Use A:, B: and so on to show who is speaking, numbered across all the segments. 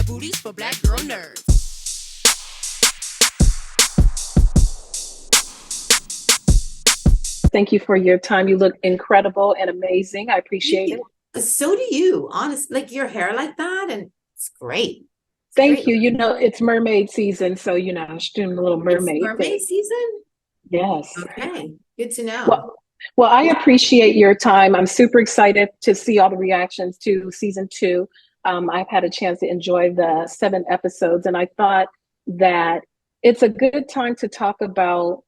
A: booties for black girl nerds.
B: Thank you for your time. You look incredible and amazing. I
C: Thank
B: appreciate it.
C: you. So do you, honestly. Like your hair like that, and it's great. It's
B: Thank
C: great.
B: you. It's mermaid season, so I'm just doing a little
C: It's
B: mermaid
C: mermaid
B: thing.
C: season?
B: Yes.
C: Okay, good to know.
B: Well, I appreciate your time. I'm super excited to see all the reactions to season two. I've had a chance to enjoy the 7 episodes, and I thought that it's a good time to talk about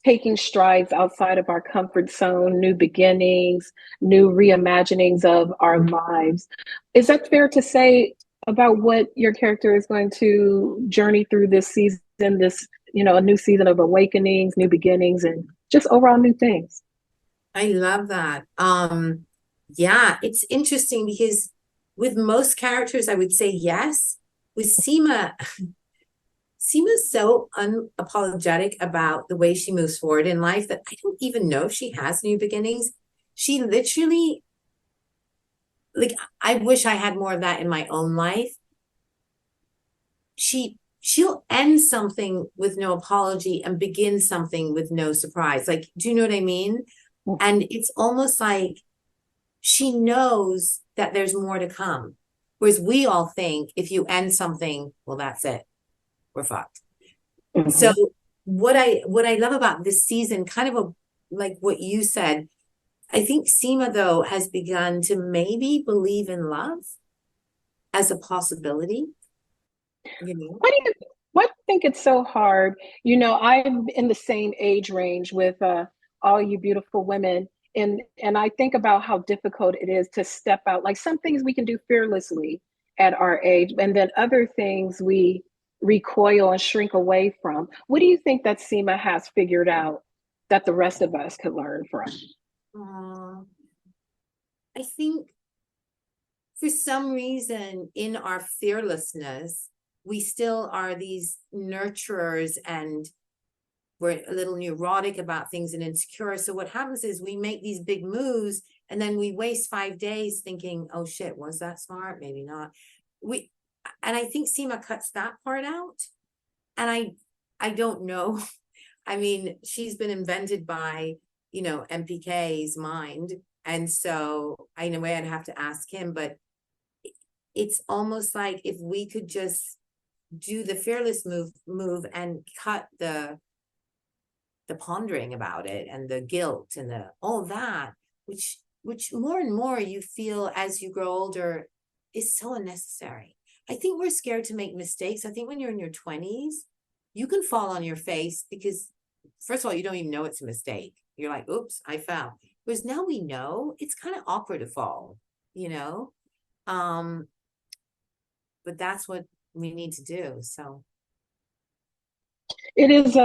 B: taking strides outside of our comfort zone, new beginnings, new reimaginings of our lives. Is that fair to say about what your character is going to journey through this season, a new season of awakenings, new beginnings, and just overall new things?
C: I love that. Yeah, it's interesting because with most characters, I would say yes. With Seema, Seema's so unapologetic about the way she moves forward in life that I don't even know if she has new beginnings. She literally, like, I wish I had more of that in my own life. She'll end something with no apology and begin something with no surprise. Like, do you know what I mean? And it's almost like she knows that there's more to come. Whereas we all think if you end something, well, that's it. We're fucked.
B: Mm-hmm.
C: So what I love about this season, kind of like what you said, I think Seema though has begun to maybe believe in love as a possibility.
B: Why do you think it's so hard? I'm in the same age range with all you beautiful women, and I think about how difficult it is to step out. Like some things we can do fearlessly at our age, and then other things we recoil and shrink away from. What do you think that Seema has figured out that the rest of us could learn from?
C: I think for some reason in our fearlessness, we still are these nurturers and we're a little neurotic about things and insecure. So what happens is we make these big moves and then we waste 5 days thinking, oh shit, was that smart? Maybe not. And I think Seema cuts that part out. And I don't know. I mean, she's been invented by, MPK's mind. And so in a way I'd have to ask him, but it's almost like if we could just do the fearless move and cut the pondering about it and the guilt and all that, which more and more you feel as you grow older is so unnecessary. I think we're scared to make mistakes. I think when you're in your 20s, you can fall on your face because first of all, you don't even know it's a mistake. You're like, oops, I fell. Whereas now we know it's kind of awkward to fall, but that's what we need to do. So
B: it is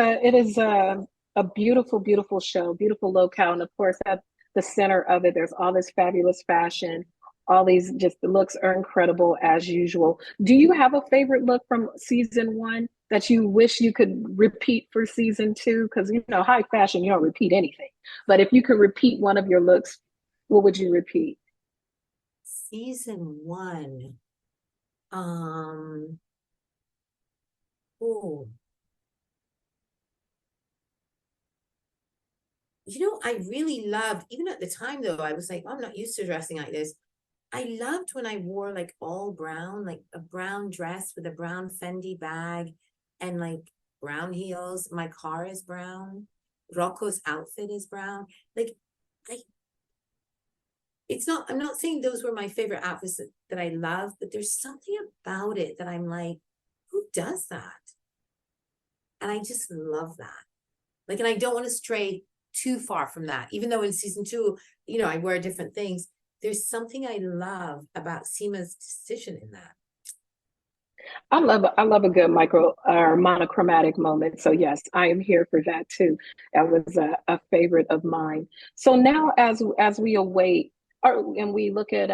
B: a beautiful, beautiful show, beautiful locale. And of course, at the center of it, there's all this fabulous fashion. All these just the looks are incredible as usual. Do you have a favorite look from season one that you wish you could repeat for season two? Because high fashion, you don't repeat anything. But if you could repeat one of your looks, what would you repeat?
C: Season one. I really loved, even at the time though, I was like, oh, I'm not used to dressing like this. I loved when I wore like all brown, like a brown dress with a brown Fendi bag and like brown heels. My car is brown. Rocco's outfit is brown. Like I'm not saying those were my favorite outfits that I love, but there's something about it that I'm like, who does that? And I just love that. Like, and I don't want to stray too far from that, even though in season two, I wear different things. There's something I love about Seema's decision in that.
B: I love a good micro or monochromatic moment. So yes, I am here for that too. That was a favorite of mine. So now as we await and we look at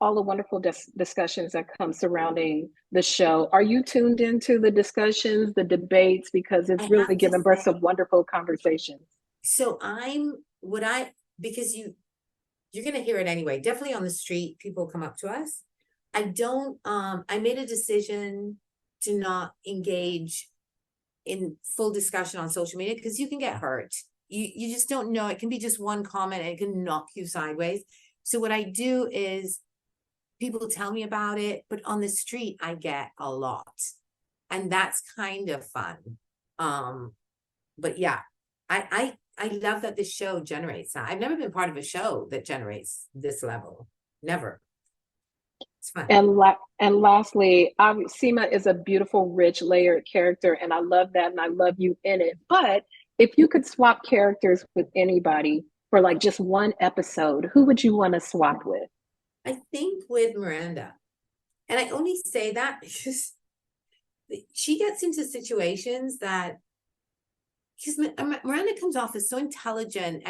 B: all the wonderful discussions that come surrounding the show, are you tuned into the discussions, the debates, because it's really given birth to wonderful conversations?
C: So because you're going to hear it anyway. Definitely on the street, people come up to us. I made a decision to not engage in full discussion on social media because you can get hurt. You just don't know. It can be just one comment and it can knock you sideways. So what I do is people tell me about it, but on the street I get a lot. And that's kind of fun. But yeah, I love that this show generates that. I've never been part of a show that generates this level. Never. It's fun.
B: And lastly, Seema is a beautiful, rich, layered character, and I love that, and I love you in it. But if you could swap characters with anybody for like just one episode, who would you want to swap with?
C: I think with Miranda. And I only say that because she gets into situations that, because Miranda comes off as so intelligent,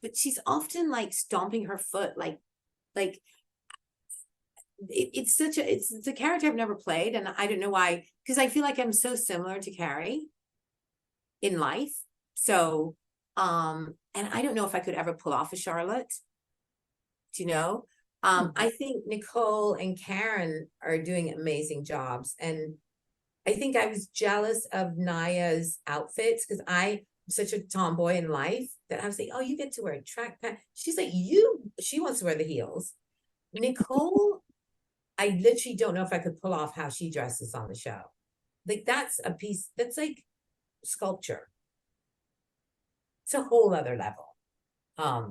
C: but she's often like stomping her foot, like it's a character I've never played, and I don't know why, because I feel like I'm so similar to Carrie in life. So, and I don't know if I could ever pull off a Charlotte. Do you know? I think Nicole and Karen are doing amazing jobs, and I think I was jealous of Naya's outfits because I'm such a tomboy in life that I was like, oh, you get to wear a track pant. She's like, she wants to wear the heels. Nicole, I literally don't know if I could pull off how she dresses on the show. Like that's a piece that's like sculpture. It's a whole other level.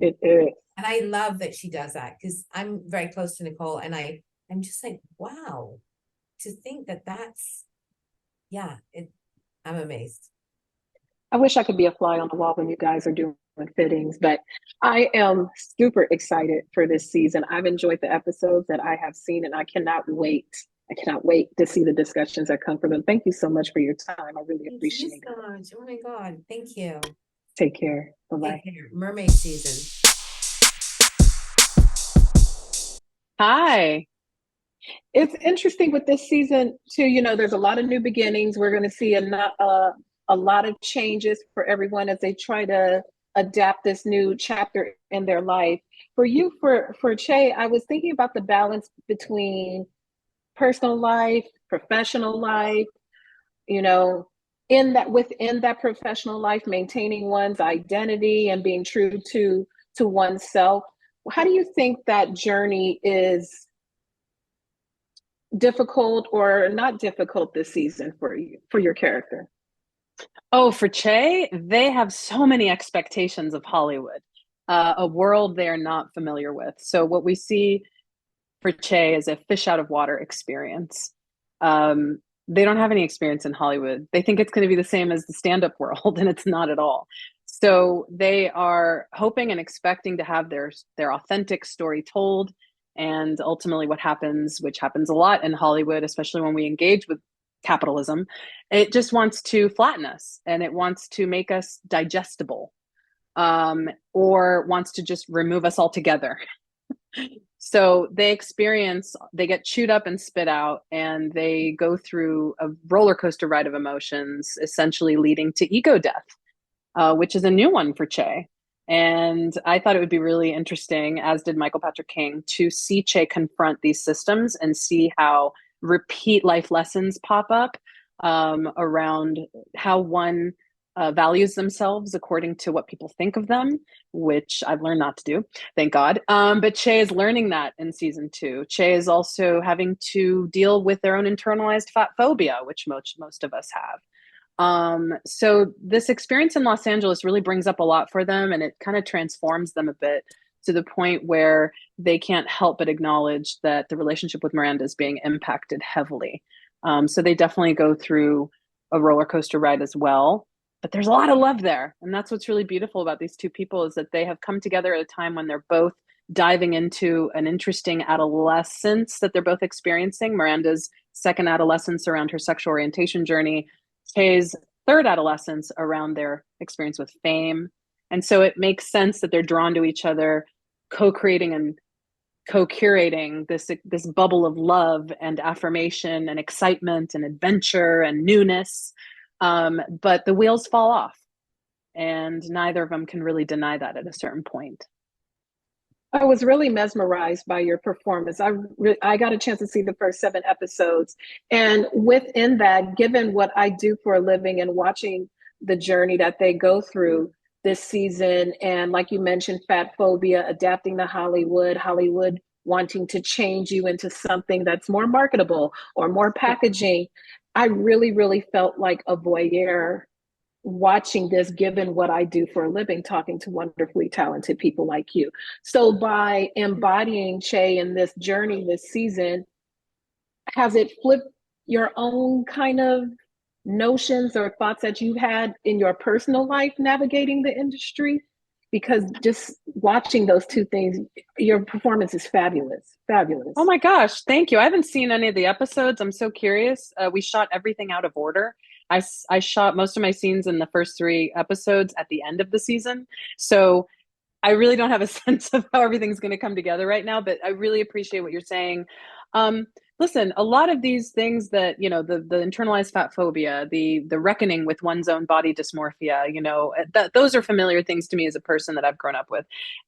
B: It is.
C: And I love that she does that because I'm very close to Nicole, and I'm just like, wow, to think that's, yeah, I'm amazed.
B: I wish I could be a fly on the wall when you guys are doing fittings, but I am super excited for this season. I've enjoyed the episodes that I have seen, and I cannot wait. I cannot wait to see the discussions that come from them. Thank you so much for your time. I really appreciate it.
C: Thank you so much. Oh my God. Thank you.
B: Take care. Bye-bye.
C: Take care. Mermaid season.
B: Hi. It's interesting with this season too. You know, there's a lot of new beginnings. We're going to see a lot of changes for everyone as they try to adapt this new chapter in their life. For you, for Che, I was thinking about the balance between personal life, professional life, you know, within that professional life, maintaining one's identity and being true to oneself. How do you think that journey is difficult or not difficult this season for you, for your character?
A: Oh, for Che, they have so many expectations of Hollywood, a world they're not familiar with. So what we see for Che is a fish out of water experience. They don't have any experience in Hollywood. They think it's going to be the same as the stand-up world, and it's not at all. So they are hoping and expecting to have their authentic story told. And ultimately what happens, which happens a lot in Hollywood, especially when we engage with capitalism, it just wants to flatten us, and it wants to make us digestible, or wants to just remove us altogether. So they get chewed up and spit out, and they go through a roller coaster ride of emotions, essentially leading to ego death, which is a new one for Che. And I thought it would be really interesting, as did Michael Patrick King, to see Che confront these systems and see how repeat life lessons pop up around how one values themselves according to what people think of them, which I've learned not to do, thank God. But Che is learning that in season 2. Che is also having to deal with their own internalized fat phobia, which most of us have. So this experience in Los Angeles really brings up a lot for them, and it kind of transforms them a bit to the point where they can't help but acknowledge that the relationship with Miranda is being impacted heavily. So they definitely go through a roller coaster ride as well, but there's a lot of love there. And that's what's really beautiful about these two people, is that they have come together at a time when they're both diving into an interesting adolescence that they're both experiencing. Miranda's second adolescence around her sexual orientation journey, Che's third adolescence around their experience with fame. And so it makes sense that they're drawn to each other, co-creating and co-curating this bubble of love and affirmation and excitement and adventure and newness. But the wheels fall off, and neither of them can really deny that at a certain point.
B: I was really mesmerized by your performance. I got a chance to see the first 7 episodes, and within that, given what I do for a living and watching the journey that they go through this season, and like you mentioned, fat phobia, adapting to Hollywood, Hollywood wanting to change you into something that's more marketable or more packaging, I really, really felt like a voyeur watching this, given what I do for a living, talking to wonderfully talented people like you. So by embodying Che in this journey this season, has it flipped your own kind of notions or thoughts that you had in your personal life navigating the industry? Because just watching those two things, your performance is fabulous,
A: Oh
B: fabulous.
A: my gosh, thank you. I haven't seen any of the episodes. I'm so curious. We shot everything out of order. I shot most of my scenes in the first 3 episodes at the end of the season. So I really don't have a sense of how everything's going to come together right now, but I really appreciate what you're saying. Um, Listen, a lot of these things that, the internalized fat phobia, the reckoning with one's own body dysmorphia, those are familiar things to me as a person that I've grown up with.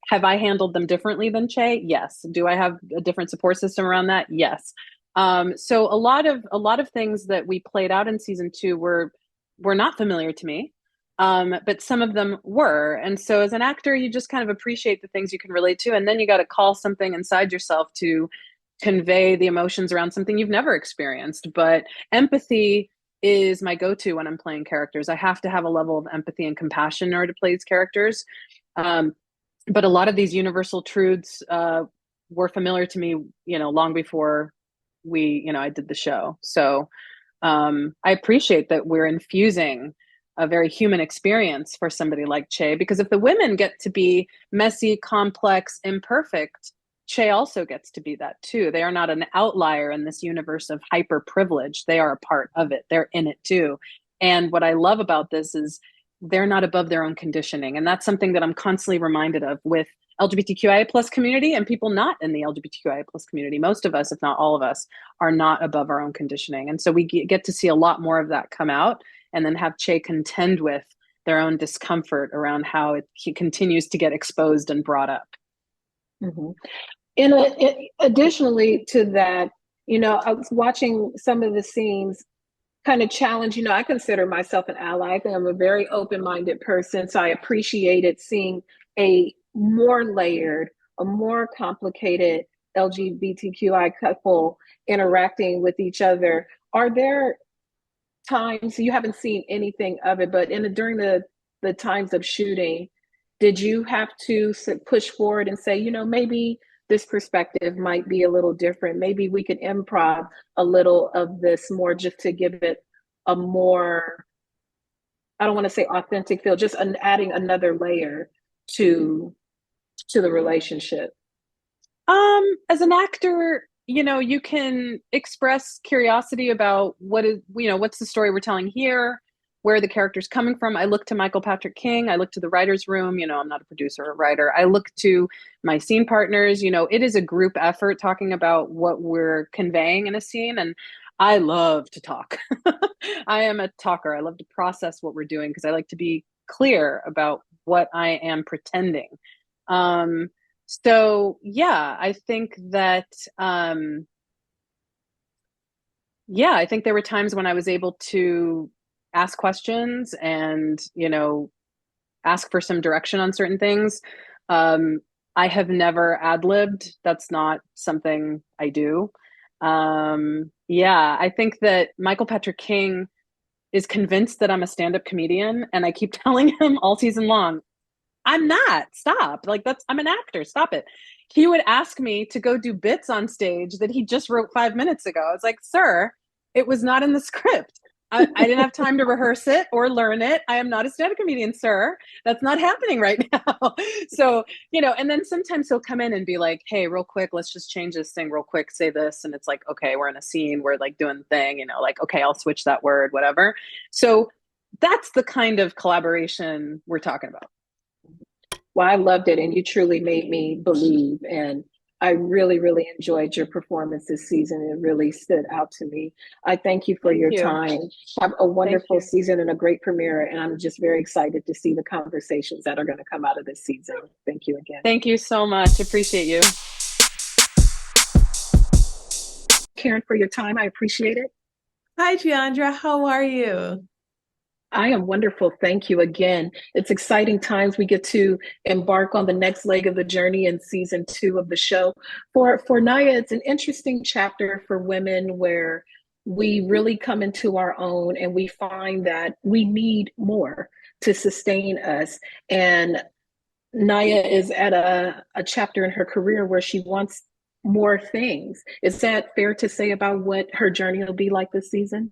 A: Have I handled them differently than Che? Yes. Do I have a different support system around that? Yes. So a lot of things that we played out in season 2 were not familiar to me, but some of them were. And so as an actor, you just kind of appreciate the things you can relate to. And then you got to call something inside yourself to convey the emotions around something you've never experienced. But empathy is my go-to when I'm playing characters. I have to have a level of empathy and compassion in order to play these characters. Um, but a lot of these universal truths were familiar to me, long before I did the show. So I appreciate that we're infusing a very human experience for somebody like Che, because if the women get to be messy, complex, imperfect, Che also gets to be that too. They are not an outlier in this universe of hyper privilege. They are a part of it. They're in it too. And what I love about this is they're not above their own conditioning. And that's something that I'm constantly reminded of with LGBTQIA plus community and people not in the LGBTQIA plus community. Most of us, if not all of us, are not above our own conditioning. And so we get to see a lot more of that come out, and then have Che contend with their own discomfort around how he continues to get exposed and brought up.
B: Mm-hmm. Additionally to that, I was watching some of the scenes kind of challenge. I consider myself an ally. I think I'm a very open-minded person. So I appreciated seeing a more layered, a more complicated LGBTQI couple interacting with each other. Are there times you haven't seen anything of it, but during the times of shooting, did you have to push forward and say, maybe this perspective might be a little different. Maybe we could improv a little of this more just to give it a more, I don't want to say authentic feel, just adding another layer to the relationship.
A: As an actor, you can express curiosity about what's the story we're telling here, where the character's coming from. I look to Michael Patrick King. I look to the writer's room. I'm not a producer or a writer. I look to my scene partners. It is a group effort talking about what we're conveying in a scene. And I love to talk. I am a talker. I love to process what we're doing because I like to be clear about what I am pretending. So yeah, I think that I think there were times when I was able to ask questions and, ask for some direction on certain things. Um, I have never ad-libbed. That's not something I do. Yeah, I think that Michael Patrick King is convinced that I'm a stand-up comedian, and I keep telling him all season long, I'm not. Stop. Like I'm an actor. Stop it. He would ask me to go do bits on stage that he just wrote 5 minutes ago. I was like, sir, it was not in the script. I didn't have time to rehearse it or learn it. I am not a stand-up comedian, sir. That's not happening right now. So, and then sometimes he'll come in and be like, hey, real quick, let's just change this thing real quick, say this. And it's like, okay, we're in a scene, we're like doing the thing, like, okay, I'll switch that word, whatever. So that's the kind of collaboration we're talking about.
B: Well, I loved it, and you truly made me believe. And I really, really enjoyed your performance this season. It really stood out to me. I thank you for
A: Thank
B: your
A: you.
B: time. Have a
A: Thank
B: wonderful
A: you.
B: season and a great premiere. And I'm just very excited to see the conversations that are going to come out of this season. Thank you again.
A: Thank you so much. Appreciate you.
B: Karen, for your time. I appreciate it.
D: Hi, Jeandra. How are you?
B: I am wonderful. Thank you again. It's exciting times. We get to embark on the next leg of the journey in season 2 of the show. For Naya, it's an interesting chapter for women where we really come into our own and we find that we need more to sustain us. And Naya is at a chapter in her career where she wants more things. Is that fair to say about what her journey will be like this season?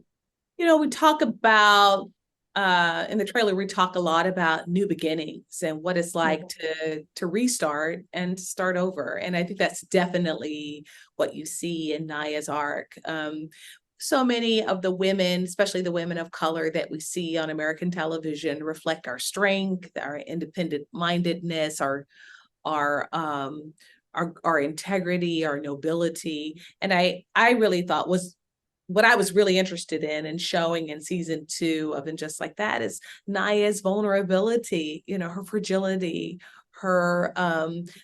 D: You know, we talk about in the trailer, we talk a lot about new beginnings and what it's like to restart and start over. And I think that's definitely what you see in Naya's arc. So many of the women, especially the women of color that we see on American television, reflect our strength, our independent mindedness, our integrity, our nobility. And I really thought was what I was really interested in and showing in season 2 of And Just Like That is Naya's vulnerability, you know, her fragility, her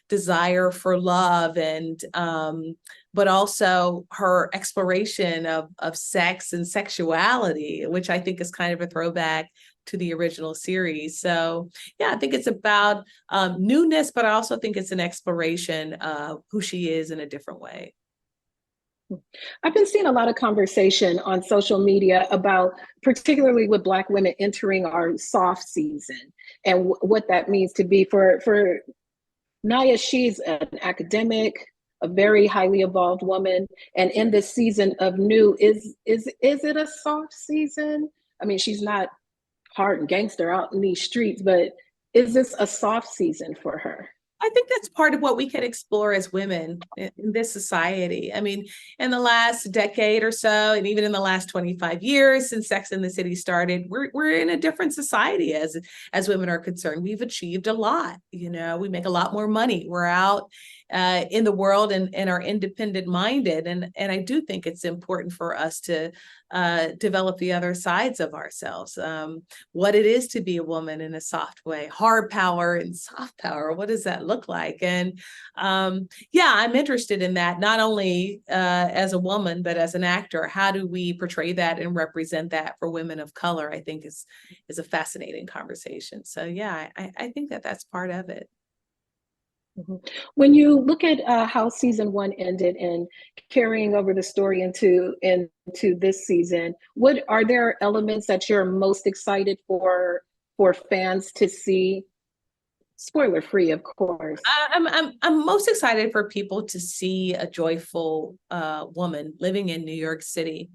D: desire for love, and but also her exploration of sex and sexuality, which I think is kind of a throwback to the original series. So yeah, I think it's about newness, but I also think it's an exploration of who she is in a different way.
B: I've been seeing a lot of conversation on social media about, particularly with Black women entering our soft season and what that means to be for Naya. She's an academic, a very highly evolved woman, and in this season of New, is it a soft season? I mean, she's not hard and gangster out in these streets, but is this a soft season for her?
D: I think that's part of what we can explore as women in this society. I mean, in the last decade or so, and even in the last 25 years since Sex and the City started, we're in a different society as women are concerned. We've achieved a lot. You know, we make a lot more money. We're out in the world and are independent minded. And I do think it's important for us to develop the other sides of ourselves, what it is to be a woman in a soft way, hard power and soft power. What does that look like? And yeah, I'm interested in that, not only as a woman, but as an actor. How do we portray that and represent that for women of color? I think is a fascinating conversation. So yeah, I think that's part of it.
B: When you look at how season 1 ended and carrying over the story into this season, what are there elements that you're most excited for fans to see? Spoiler free, of course.
D: I'm most excited for people to see a joyful woman living in New York City.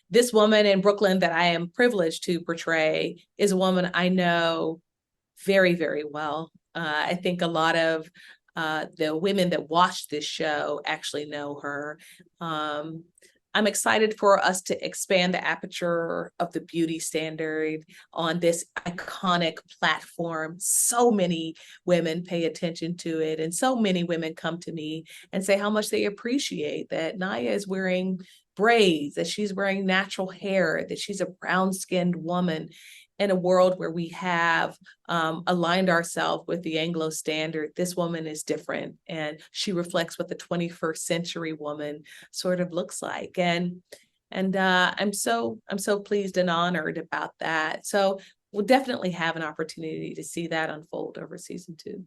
D: This woman in Brooklyn that I am privileged to portray is a woman I know very, very well. I think a lot of the women that watch this show actually know her. I'm excited for us to expand the aperture of the beauty standard on this iconic platform. So many women pay attention to it, and so many women come to me and say how much they appreciate that Naya is wearing braids, that she's wearing natural hair, that she's a brown-skinned woman in a world where we have aligned ourselves with the Anglo standard. This woman is different, and she reflects what the 21st century woman sort of looks like. And I'm so pleased and honored about that. So we'll definitely have an opportunity to see that unfold over season 2.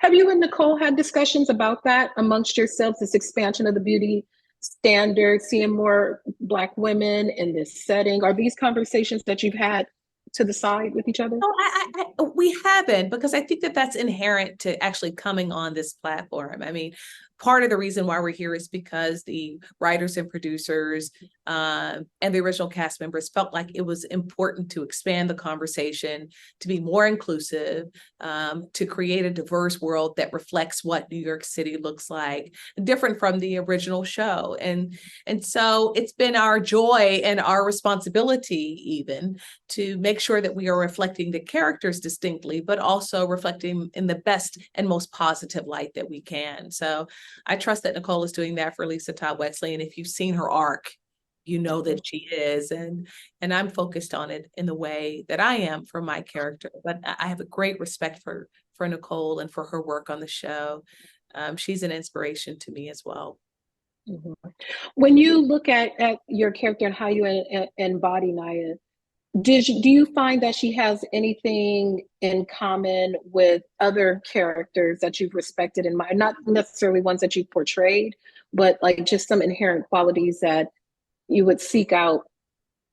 B: Have you and Nicole had discussions about that amongst yourselves, this expansion of the beauty standard, seeing more Black women in this setting? Are these conversations that you've had to the side with each other?
D: No, we haven't, because I think that's inherent to actually coming on this platform. I mean, part of the reason why we're here is because the writers and producers and the original cast members felt like it was important to expand the conversation, to be more inclusive, to create a diverse world that reflects what New York City looks like, different from the original show. And so it's been our joy and our responsibility even to make sure that we are reflecting the characters distinctly, but also reflecting in the best and most positive light that we can. So I trust that Nicole is doing that for Lisa Todd Wexley. And if you've seen her arc, you know that she is. And I'm focused on it in the way that I am for my character. But I have a great respect for Nicole and for her work on the show. She's an inspiration to me as well.
B: Mm-hmm. When you look at your character and how you embody Naya, do you find that she has anything in common with other characters that you've respected in mind? Not necessarily ones that you've portrayed, but like just some inherent qualities that you would seek out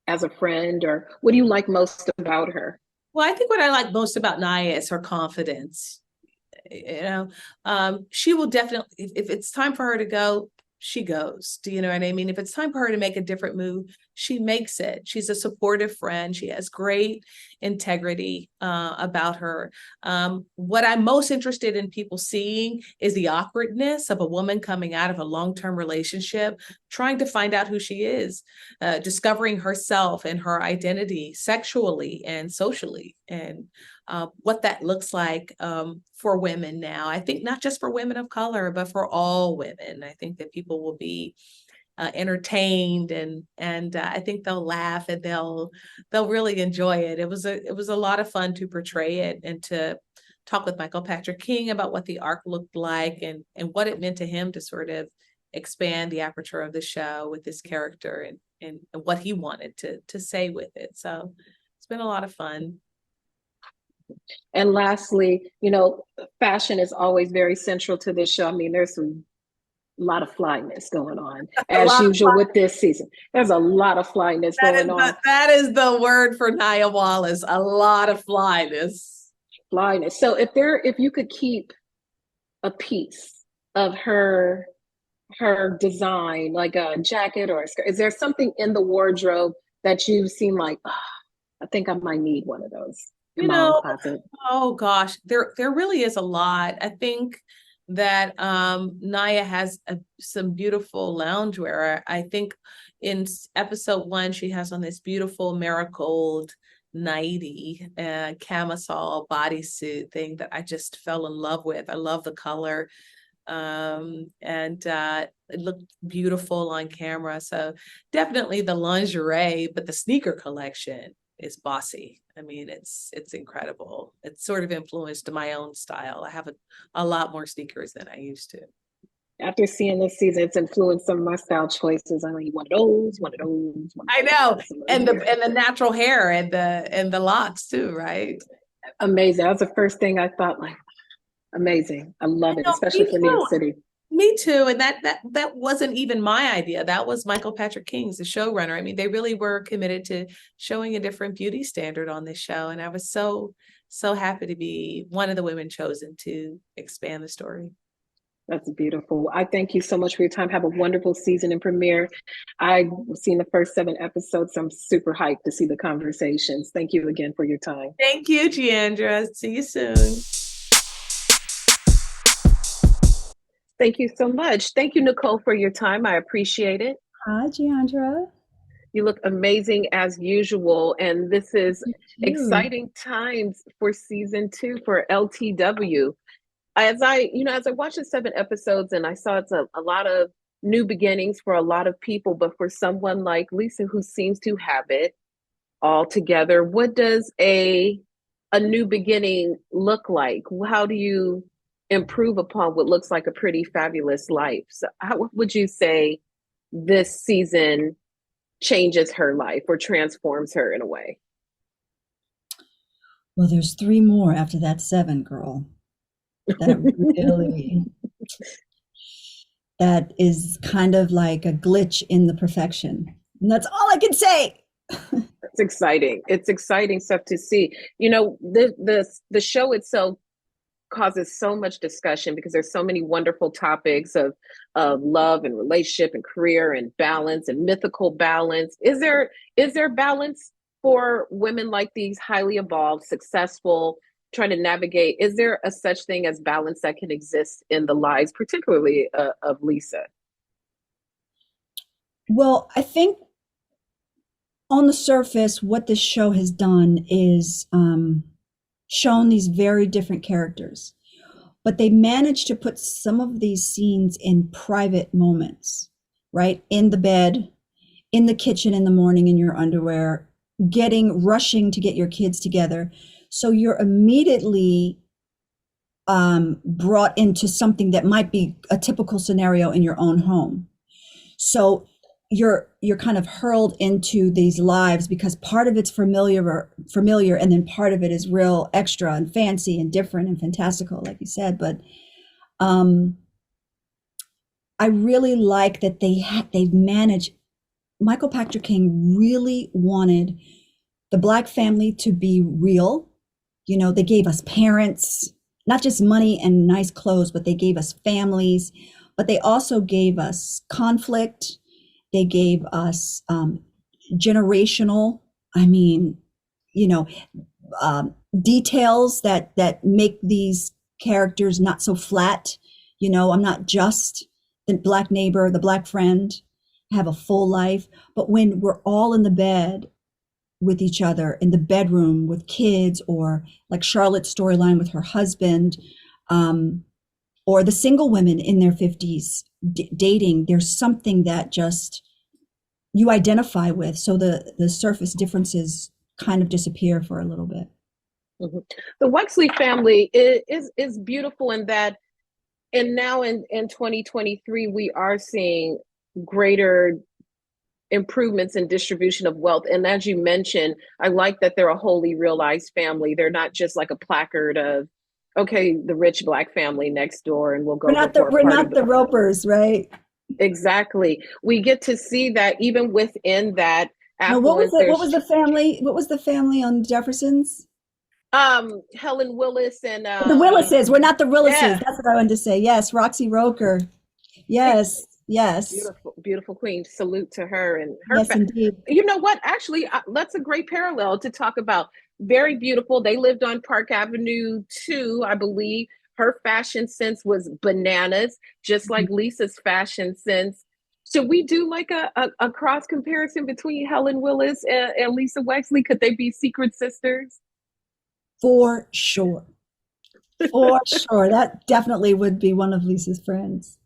B: as a friend, or what do you like most about her?
D: Well, I think what I like most about Naya is her confidence. She will definitely, if it's time for her to go, she goes. Do you know what I mean? If it's time for her to make a different move, she makes it. She's a supportive friend. She has great integrity about her. What I'm most interested in people seeing is the awkwardness of a woman coming out of a long-term relationship, trying to find out who she is, discovering herself and her identity sexually and socially, and what that looks like for women now. I think not just for women of color, but for all women. I think that people will be entertained, and I think they'll laugh and they'll really enjoy it. It was a lot of fun to portray it and to talk with Michael Patrick King about what the arc looked like and what it meant to him to sort of expand the aperture of the show with this character and what he wanted to say with it. So it's been a lot of fun.
B: And lastly, fashion is always very central to this show. I mean, there's a lot of flyness going on, as usual with this season. There's a lot of flyness going on.
D: That is the word for Naya Wallace, a lot of flyness.
B: Flyness. So if you could keep a piece of her design, like a jacket or a skirt, is there something in the wardrobe that you've seen like, I think I might need one of those?
D: Oh gosh, there really is a lot. I think that Naya has some beautiful loungewear. I think in episode 1, she has on this beautiful marigold nightie, camisole bodysuit thing that I just fell in love with. I love the color. And it looked beautiful on camera. So definitely the lingerie, but the sneaker collection is bossy. I mean, it's incredible. It's sort of influenced my own style. I have a lot more sneakers than I used to.
B: After seeing this season, it's influenced some of my style choices. I mean, one of those.
D: I know, and the natural hair and the locks too, right?
B: Amazing. That was the first thing I thought, like, amazing. I love it, especially for New York City.
D: Me too. And that wasn't even my idea. That was Michael Patrick King's, the showrunner. I mean, they really were committed to showing a different beauty standard on this show. And I was so happy to be one of the women chosen to expand the story.
B: That's beautiful. I thank you so much for your time. Have a wonderful season and premiere. I've seen the first 7 episodes. So I'm super hyped to see the conversations. Thank you again for your time.
D: Thank you, Jeandra. See you soon.
B: Thank you so much. Thank you, Nicole, for your time. I appreciate it.
E: Hi, Jeandra.
B: You look amazing as usual. And this is exciting times for season 2 for LTW. As I watched the 7 episodes and I saw it's a lot of new beginnings for a lot of people, but for someone like Lisa, who seems to have it all together, what does a new beginning look like? How do you improve upon what looks like a pretty fabulous life? So how would you say this season changes her life or transforms her in a way?
E: Well, there's 3 more after that 7, girl. That is kind of like a glitch in the perfection. And that's all I can say.
B: It's exciting. It's exciting stuff to see. The show itself causes so much discussion because there's so many wonderful topics of love and relationship and career and balance and mythical balance. Is there balance for women like these highly evolved, successful, trying to navigate? Is there a such thing as balance that can exist in the lives, particularly of Lisa?
E: Well, I think on the surface, what this show has done is shown these very different characters, but they managed to put some of these scenes in private moments, right? In the bed, in the kitchen in the morning in your underwear, rushing to get your kids together. So you're immediately brought into something that might be a typical scenario in your own home. So you're kind of hurled into these lives because part of it's familiar, and then part of it is real extra and fancy and different and fantastical, like you said. But I really like that they've managed. Michael Patrick King really wanted the Black family to be real. You know, they gave us parents, not just money and nice clothes, but they gave us families, but they also gave us conflict. They gave us generational, details that make these characters not so flat. You know, I'm not just the Black neighbor, the Black friend, have a full life. But when we're all in the bed with each other, in the bedroom with kids, or like Charlotte's storyline with her husband, or the single women in their 50s dating, there's something that just you identify with. So the surface differences kind of disappear for a little bit.
B: Mm-hmm. The Wexley family is beautiful in that, and now in 2023, we are seeing greater improvements in distribution of wealth. And as you mentioned, I like that they're a wholly realized family. They're not just like a placard of, okay, the rich Black family next door, and we'll go.
E: We're not the Ropers, right?
B: Exactly. We get to see that even within that.
E: No, what was the family on Jefferson's?
B: Helen Willis and
E: the Willises. We're not the Willises.
B: Yeah.
E: That's what I wanted to say. Yes, Roxy Roker. Yes.
B: Beautiful queen. Salute to her and her.
E: Yes, indeed.
B: You know what? Actually, that's a great parallel to talk about. Very beautiful. They lived on Park Avenue 2, I believe. Her fashion sense was bananas, just like Lisa's fashion sense. Should we do like a cross comparison between Helen Willis and Lisa Wexley? Could they be secret sisters?
E: For sure. For sure. That definitely would be one of Lisa's friends.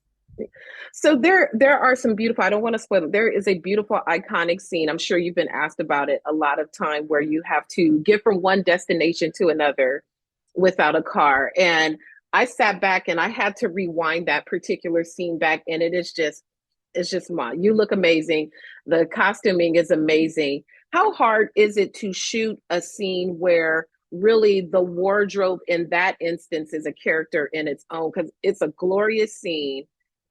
B: So there are some beautiful, I don't want to spoil it. There is a beautiful, iconic scene. I'm sure you've been asked about it a lot of time, where you have to get from one destination to another without a car. And I sat back and I had to rewind that particular scene back. And it's just you look amazing. The costuming is amazing. How hard is it to shoot a scene where really the wardrobe in that instance is a character in its own? Because it's a glorious scene.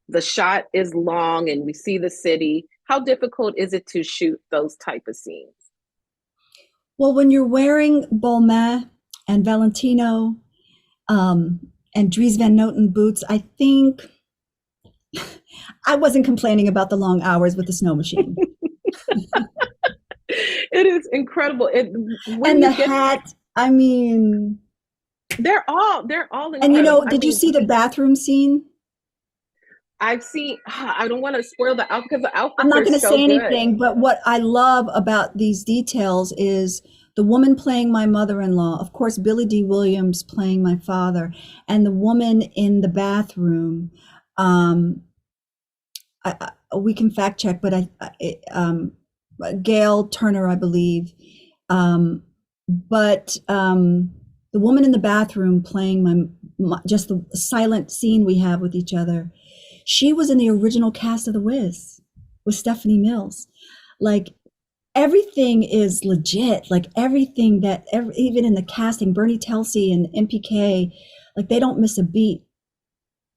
B: The shot is long and we see the city. How difficult is it to shoot those type of scenes?
E: Well, when you're wearing Balmain and Valentino and Dries Van Noten boots, I think I wasn't complaining about the long hours with the snow machine.
B: It is incredible.
E: And the hat, I mean,
B: they're all incredible.
E: And you know, did you see the bathroom scene?
B: I've seen. I don't want to spoil the outfit because the outfits.
E: I'm not going to
B: so
E: say
B: good.
E: anything, but what I love about these details is the woman playing my mother-in-law, of course, Billy D. Williams playing my father, and the woman in the bathroom. We can fact check, but Gail Turner, I believe. But the woman in the bathroom playing just the silent scene we have with each other. She was in the original cast of The Wiz with Stephanie Mills. Like, everything is legit. Like, everything even in the casting, Bernie Telsey and MPK, like, they don't miss a beat,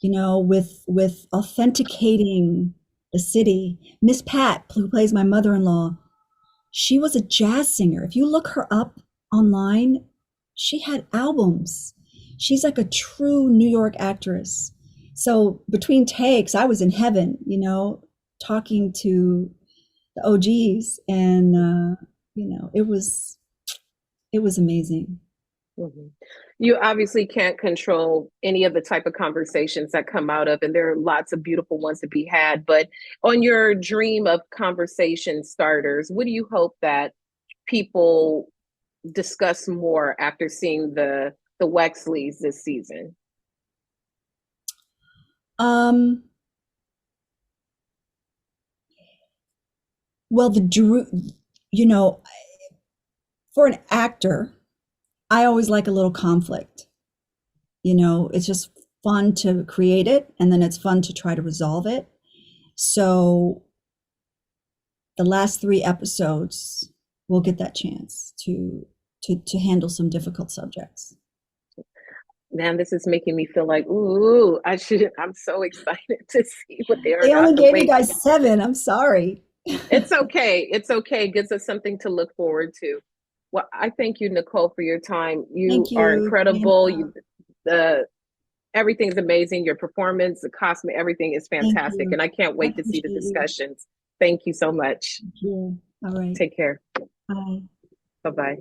E: you know, with authenticating the city. Miss Pat, who plays my mother-in-law, she was a jazz singer. If you look her up online, she had albums. She's like a true New York actress. So between takes, I was in heaven, you know, talking to the OGs, and you know, it was amazing.
B: Mm-hmm. You obviously can't control any of the type of conversations that come out of, and there are lots of beautiful ones to be had. But on your dream of conversation starters, what do you hope that people discuss more after seeing the Wexleys this season?
E: Well, you know, for an actor, I always like a little conflict. You know, it's just fun to create it, and then it's fun to try to resolve it. So the last 3 episodes, we'll get that chance to handle some difficult subjects.
B: Man, this is making me feel like, ooh, I'm so excited to see what they are.
E: They only gave you guys 7. I'm sorry.
B: It's okay. It's okay. It gives us something to look forward to. Well, I thank you, Nicole, for your time. You are incredible. Everything's amazing. Your performance, the costume, everything is fantastic. And I can't wait to see the discussions. Thank you so much.
E: Thank you. All right.
B: Take care.
E: Bye.
B: Bye-bye.